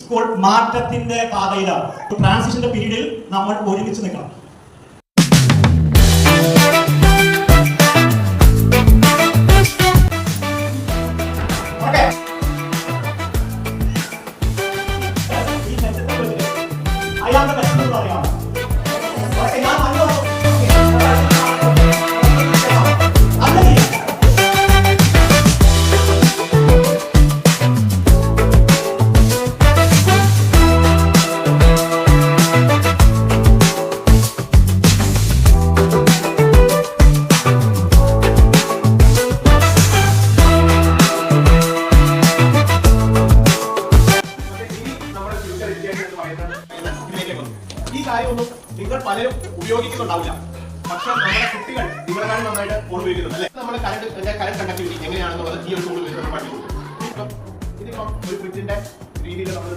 ഇപ്പോൾ മാറ്റത്തിന്റെ പാതയിലാണ്. ട്രാൻസിഷന്റെ പീരീഡിൽ നമ്മൾ ഒരുമിച്ച് നിൽക്കണം. അയാളുടെ കഷ്ടപ്പെട്ട് പറയാം. ഈ കാര്യമൊന്നും നിങ്ങൾ പലരും ഉപയോഗിക്കുന്നുണ്ടാവില്ല. പക്ഷെ നമ്മുടെ കുട്ടികൾ നിങ്ങളെക്കാളും നന്നായിട്ട് ഫോൺ ഉപയോഗിക്കുന്നുണ്ട് അല്ലെ? നമ്മുടെ കറണ്ട് കണ്ടക്ടിവിറ്റി എങ്ങനെയാണെന്നുള്ളത് ഈ ഒരു ടൂൾ ഉപയോഗിച്ച് നമ്മൾ പഠിക്കും. ഇതിപ്പം ഒരു ഫ്രിഡ്ജിന്റെ രീതിയിൽ നമ്മൾ